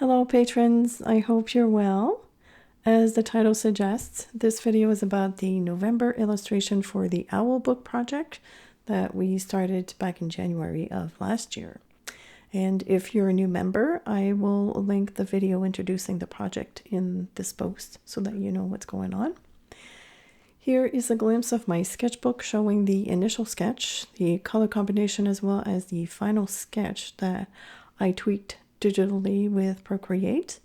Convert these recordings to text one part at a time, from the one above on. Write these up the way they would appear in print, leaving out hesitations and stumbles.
Hello patrons, I hope you're well. As the title suggests, this video is about the November illustration for the O.W.L book project that we started back in January of last year. And if you're a new member, I will link the video introducing the project in this post so that you know what's going on. Here is a glimpse of my sketchbook showing the initial sketch, the color combination, as well as the final sketch that I tweaked digitally with Procreate.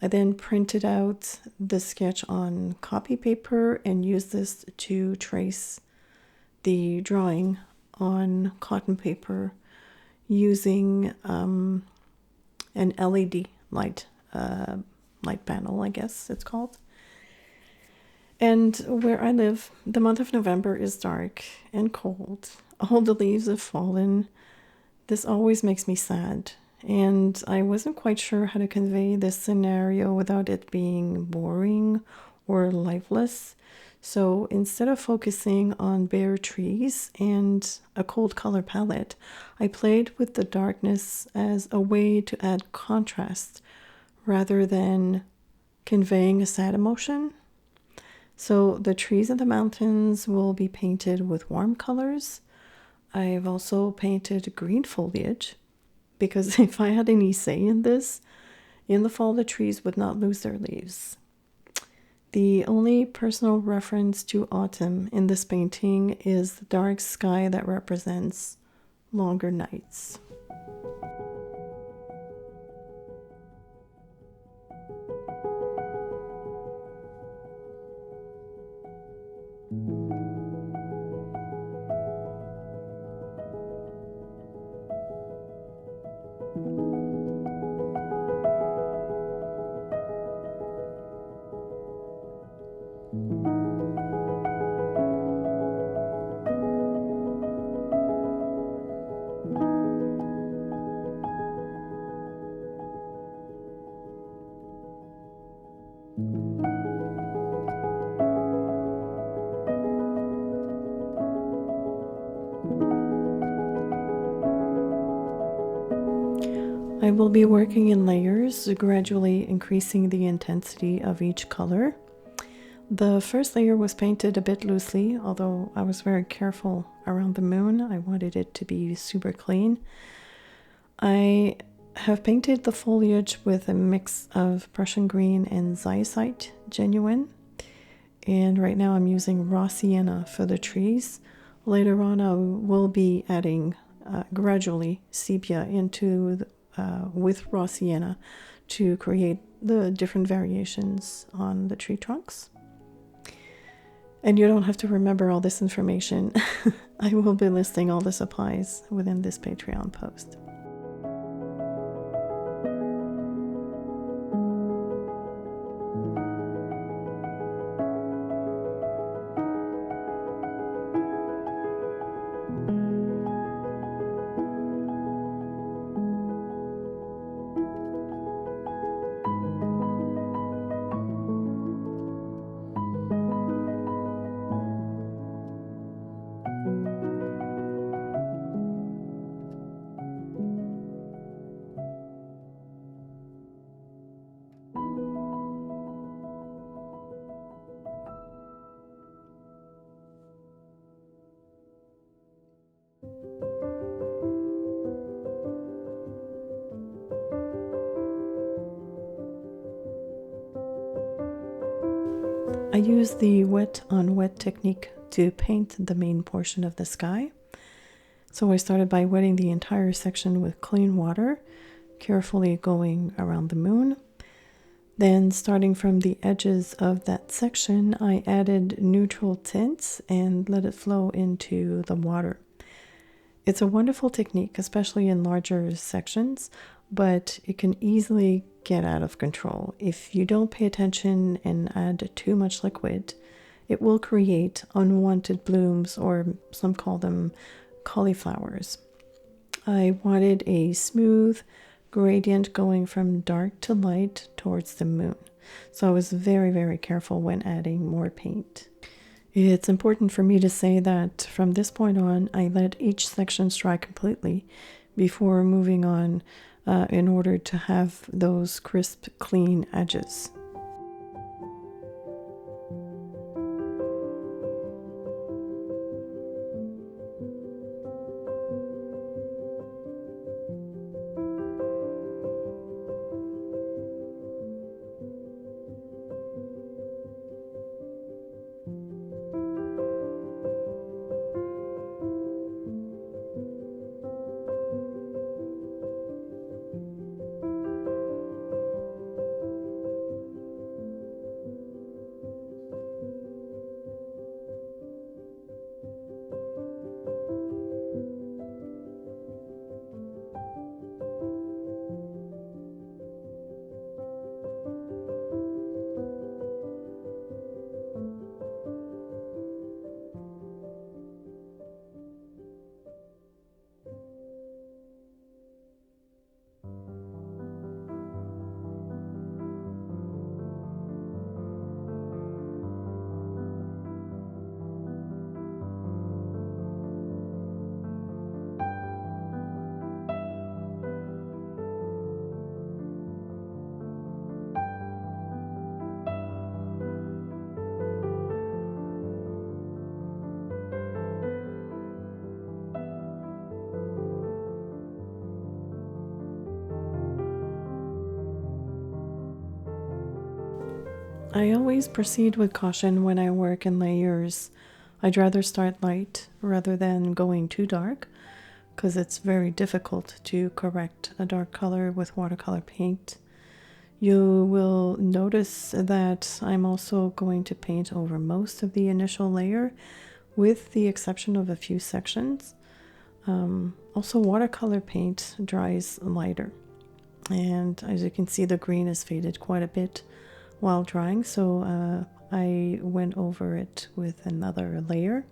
I then printed out the sketch on copy paper and used this to trace the drawing on cotton paper using an LED light panel, I guess it's called. And where I live, the month of November is dark and cold. All the leaves have fallen. This always makes me sad. And I wasn't quite sure how to convey this scenario without it being boring or lifeless. So instead of focusing on bare trees and a cold color palette, I played with the darkness as a way to add contrast rather than conveying a sad emotion. So the trees and the mountains will be painted with warm colors. I've also painted green foliage, because if I had any say in this, in the fall the trees would not lose their leaves. The only personal reference to autumn in this painting is the dark sky that represents longer nights. I will be working in layers, gradually increasing the intensity of each color. The first layer was painted a bit loosely, although I was very careful around the moon. I wanted it to be super clean. I have painted the foliage with a mix of Prussian green and Zeisite genuine. And right now I'm using raw sienna for the trees. Later on I will be adding gradually sepia into with raw sienna to create the different variations on the tree trunks. And you don't have to remember all this information. I will be listing all the supplies within this Patreon post. I use the wet on wet technique to paint the main portion of the sky. So I started by wetting the entire section with clean water, carefully going around the moon. Then starting from the edges of that section, I added neutral tints and let it flow into the water. It's a wonderful technique, especially in larger sections, but it can easily get out of control. If you don't pay attention and add too much liquid, it will create unwanted blooms, or some call them cauliflowers. I wanted a smooth gradient going from dark to light towards the moon, so I was very, very careful when adding more paint. It's important for me to say that from this point on, I let each section dry completely before moving on in order to have those crisp, clean edges. I always proceed with caution when I work in layers. I'd rather start light rather than going too dark, because it's very difficult to correct a dark color with watercolor paint. You will notice that I'm also going to paint over most of the initial layer, with the exception of a few sections. Also, watercolor paint dries lighter, and as you can see, the green is faded quite a bit while drying, so I went over it with another layer.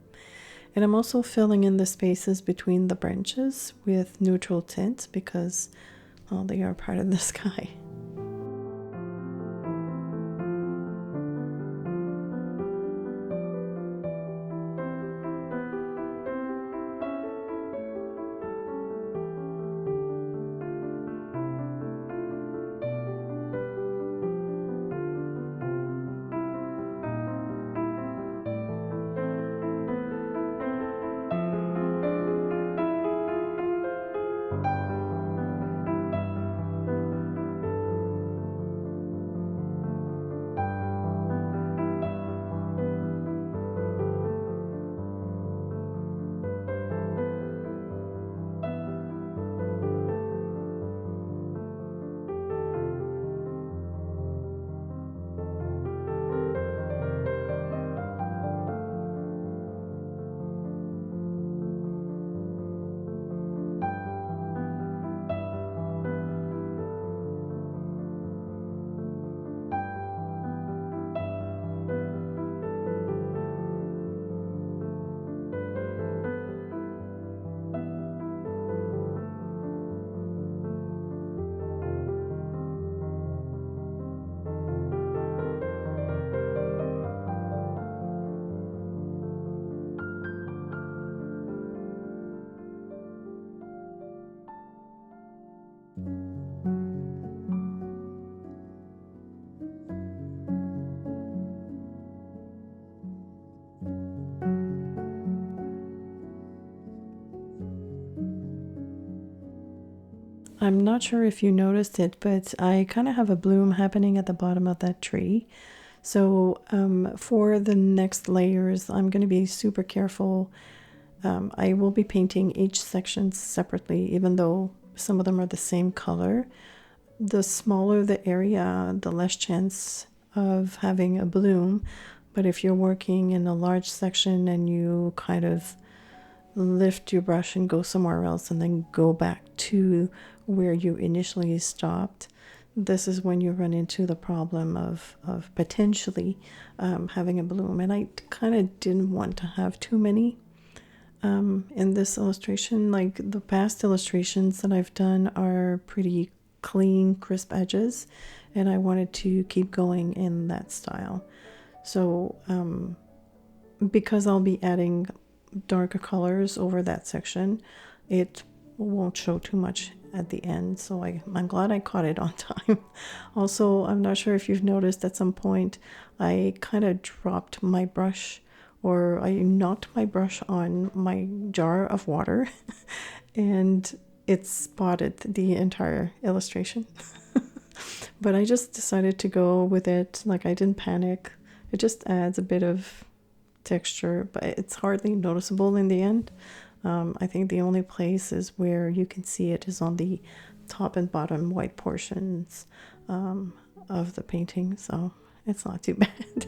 And I'm also filling in the spaces between the branches with neutral tint because, well, they are part of the sky. I'm not sure if you noticed it, but I kind of have a bloom happening at the bottom of that tree. So for the next layers, I'm going to be super careful. I will be painting each section separately, even though some of them are the same color. The smaller the area, the less chance of having a bloom. But if you're working in a large section and you kind of lift your brush and go somewhere else and then go back to where you initially stopped, this is when you run into the problem of potentially having a bloom. And I kind of didn't want to have too many in this illustration. Like the past illustrations that I've done are pretty clean, crisp edges, and I wanted to keep going in that style. So because I'll be adding darker colors over that section, it won't show too much at the end, so I'm glad I caught it on time. Also, I'm not sure if you've noticed at some point I kind of dropped my brush, or I knocked my brush on my jar of water and it spotted the entire illustration. But I just decided to go with it. Like, I didn't panic. It just adds a bit of texture, but it's hardly noticeable in the end. I think the only places where you can see it is on the top and bottom white portions of the painting, so it's not too bad.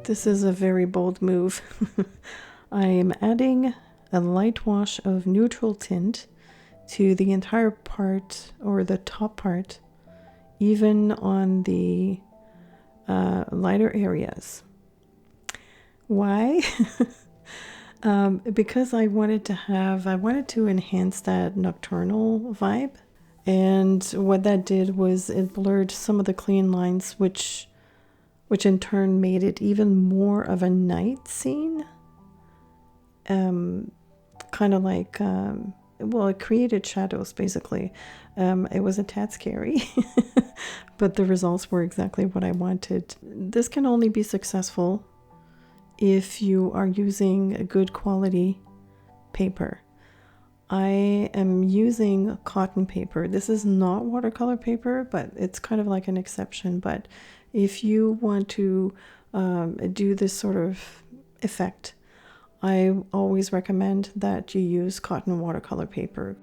This is a very bold move. I am adding a light wash of neutral tint to the entire part, or the top part, even on the lighter areas. Why? Because I wanted to enhance that nocturnal vibe. And what that did was it blurred some of the clean lines, which in turn made it even more of a night scene. Kind of like, well, it created shadows, basically. It was a tad scary. but the results were exactly what I wanted. This can only be successful if you are using a good quality paper. I am using cotton paper. This is not watercolor paper, but it's kind of like an exception. But if you want to do this sort of effect, I always recommend that you use cotton watercolor paper.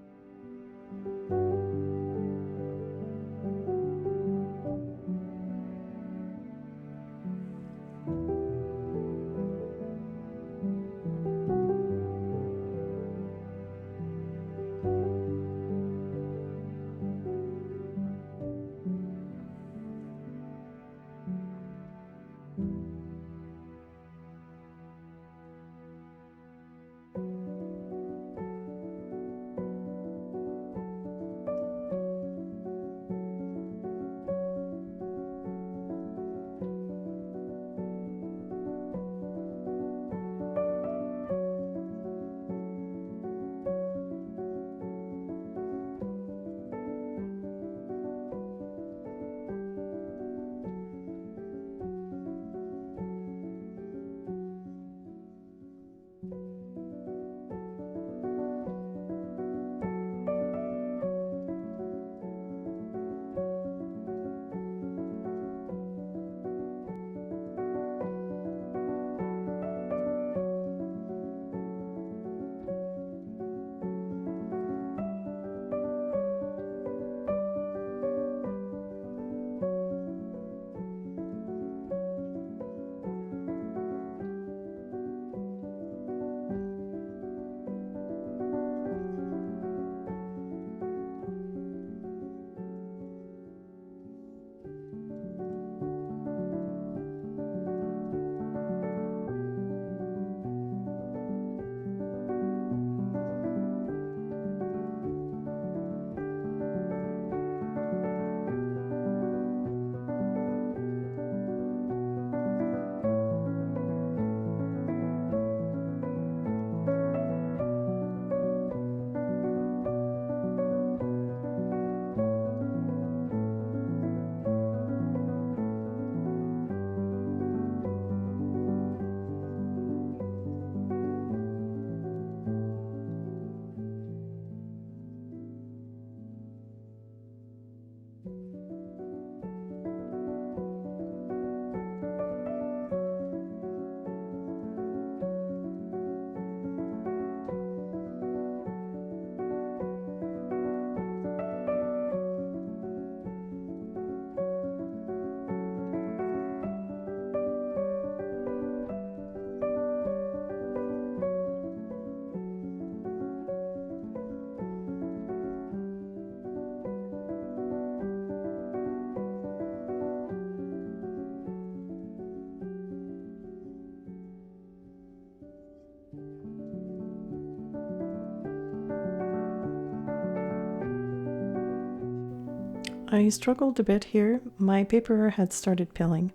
I struggled a bit here. My paper had started pilling.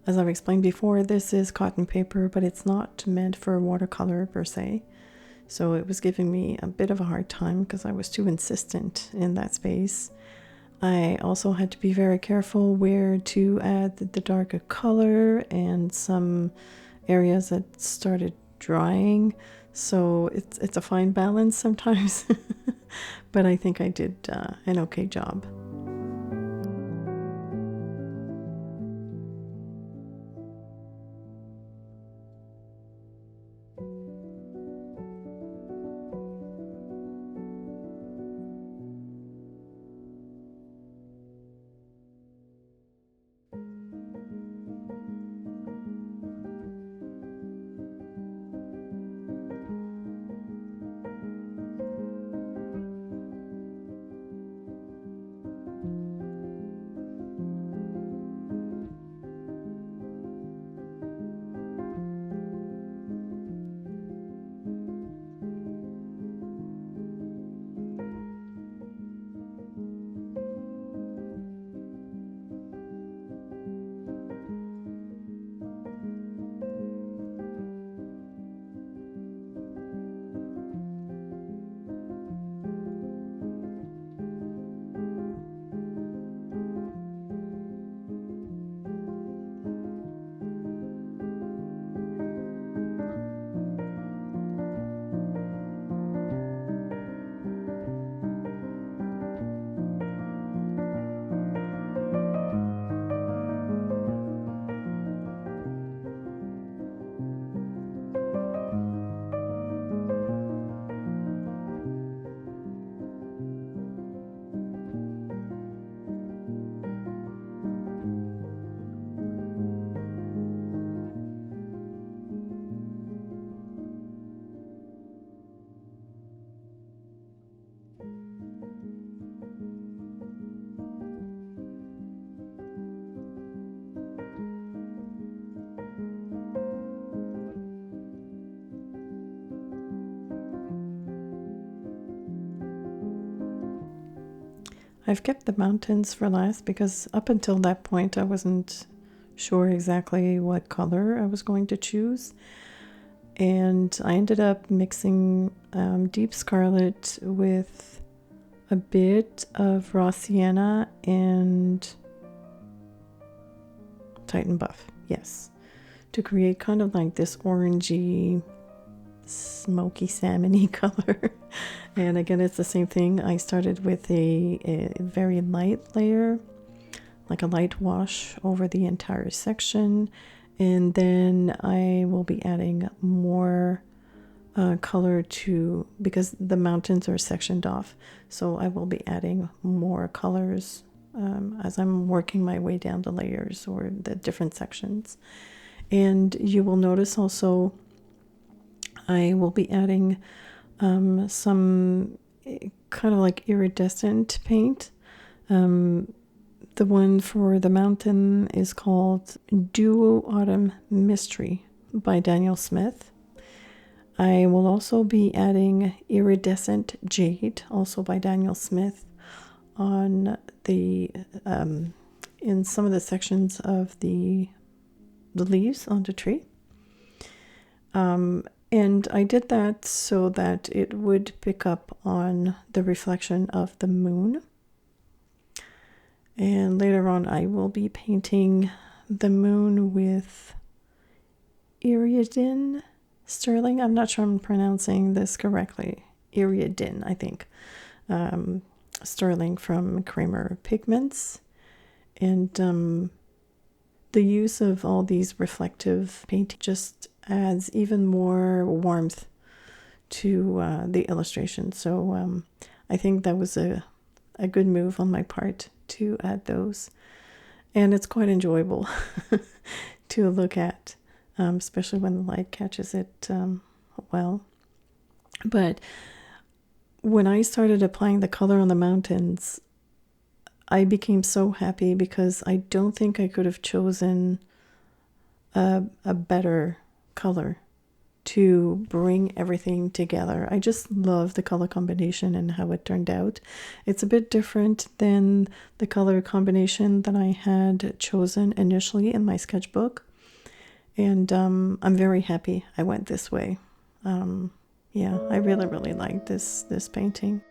As I've explained before, this is cotton paper, but it's not meant for watercolor per se. So it was giving me a bit of a hard time because I was too insistent in that space. I also had to be very careful where to add the darker color and some areas that started drying. So it's a fine balance sometimes, but I think I did an okay job. I've kept the mountains for last because up until that point I wasn't sure exactly what color I was going to choose. And I ended up mixing deep scarlet with a bit of raw sienna and Titan buff, yes, to create kind of like this orangey, smoky salmony color. And again, it's the same thing. I started with a very light layer, like a light wash over the entire section, and then I will be adding more color to, because the mountains are sectioned off, so I will be adding more colors as I'm working my way down the layers or the different sections. And you will notice also I will be adding some kind of like iridescent paint. The one for the mountain is called Duo Autumn Mystery by Daniel Smith. I will also be adding Iridescent Jade, also by Daniel Smith, on the in some of the sections of the leaves on the tree. And I did that so that it would pick up on the reflection of the moon. And later on, I will be painting the moon with Iridian Sterling. I'm not sure I'm pronouncing this correctly. Iridian, I think. Sterling from Kramer Pigments. And the use of all these reflective paint just adds even more warmth to the illustration. So I think that was a good move on my part to add those. And it's quite enjoyable to look at, especially when the light catches it well. But when I started applying the color on the mountains, I became so happy because I don't think I could have chosen a better color to bring everything together. I just love the color combination and how it turned out. It's a bit different than the color combination that I had chosen initially in my sketchbook. And I'm very happy I went this way. Yeah, I really like this painting.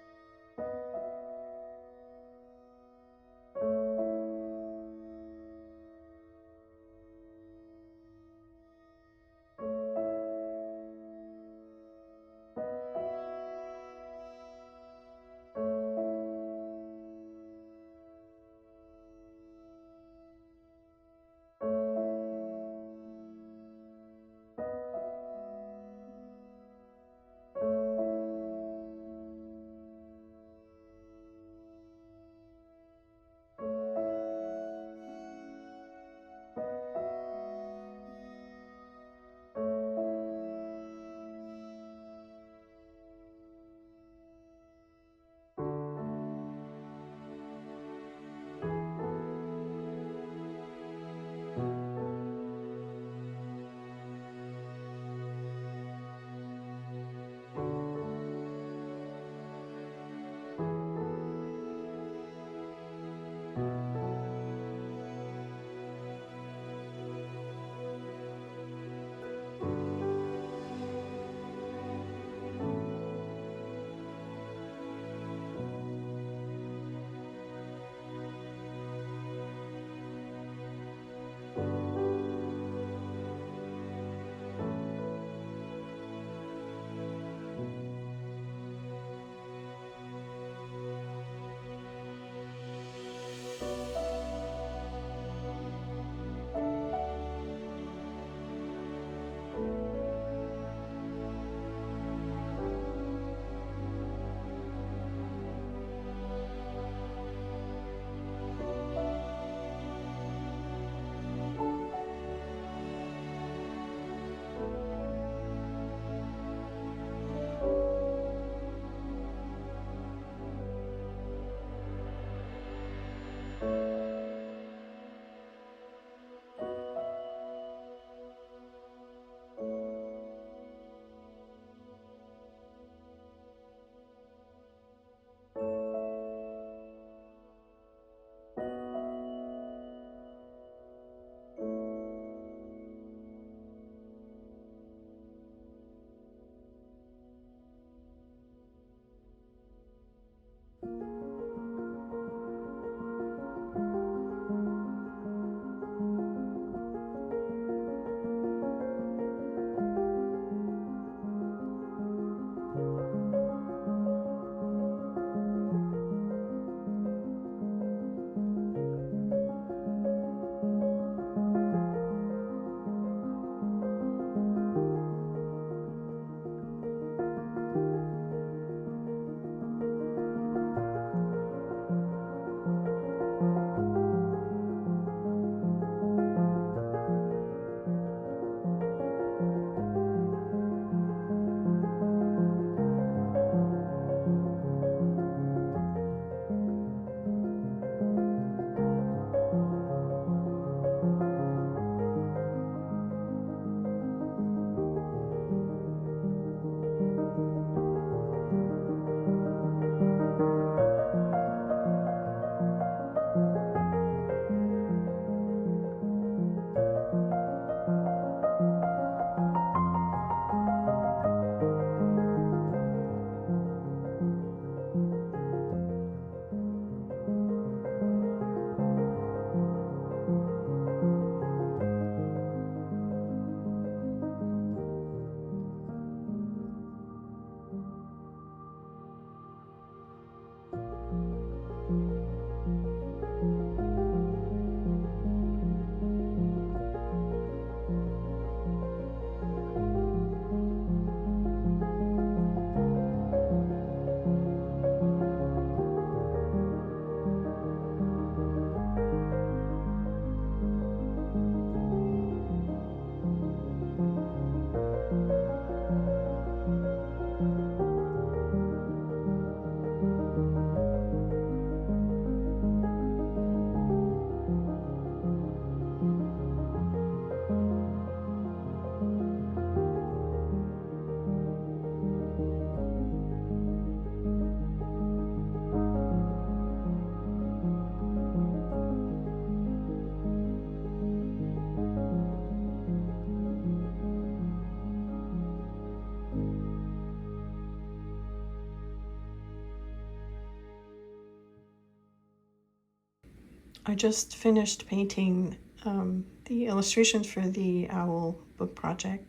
I just finished painting the illustrations for the O.W.L book project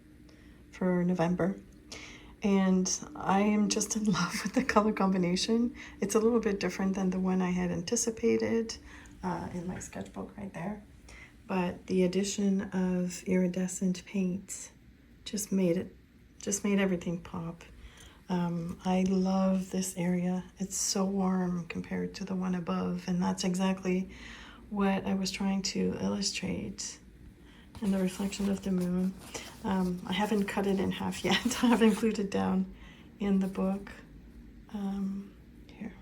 for November. And I am just in love with the color combination. It's a little bit different than the one I had anticipated in my sketchbook right there. But the addition of iridescent paint just made everything pop. I love this area. It's so warm compared to the one above, and that's exactly what I was trying to illustrate. And the reflection of the moon. I haven't cut it in half yet. I haven't glued it down in the book. Here,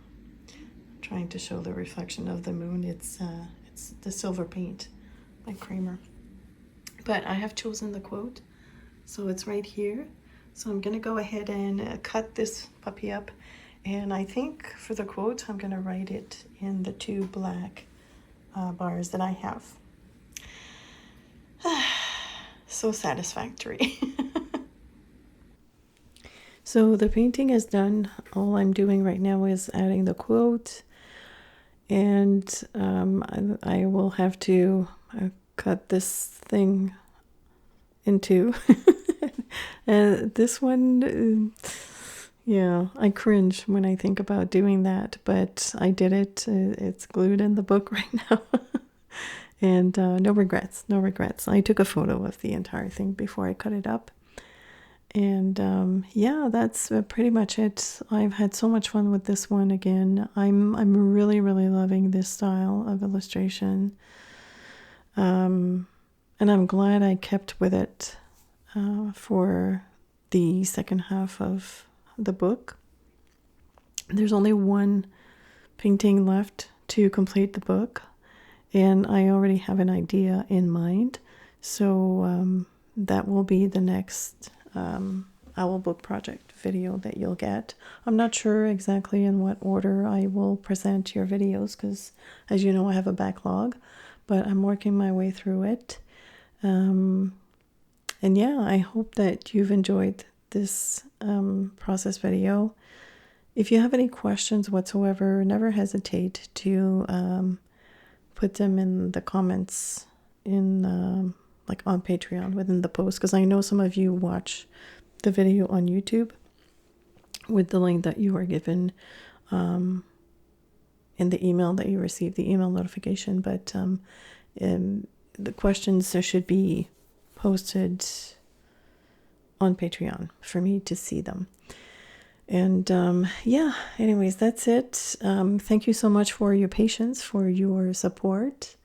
I'm trying to show the reflection of the moon. It's the silver paint by Kramer. But I have chosen the quote, so it's right here. So I'm gonna go ahead and cut this puppy up, and I think for the quote I'm gonna write it in the 2 black bars that I have. So satisfactory. So the painting is done. All I'm doing right now is adding the quote, and I will have to cut this thing in 2. This one, yeah, I cringe when I think about doing that, but I did it. It's glued in the book right now. And no regrets, no regrets. I took a photo of the entire thing before I cut it up. And yeah, that's pretty much it. I've had so much fun with this one again. I'm really, really loving this style of illustration. And I'm glad I kept with it for the second half of the book. There's only one painting left to complete the book, and I already have an idea in mind. So that will be the next O.W.L book project video that you'll get. I'm not sure exactly in what order I will present your videos because, as you know, I have a backlog, but I'm working my way through it. And yeah, I hope that you've enjoyed this process video. If you have any questions whatsoever, never hesitate to put them in the comments in like on Patreon within the post, because I know some of you watch the video on YouTube with the link that you were given in the email that you received, the email notification. But the questions should be posted on Patreon for me to see them. And yeah, anyways, that's it. Thank you so much for your patience, for your support.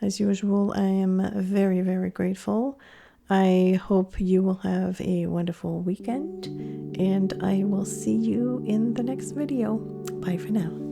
As usual, I am very, very grateful. I hope you will have a wonderful weekend, and I will see you in the next video. Bye for now.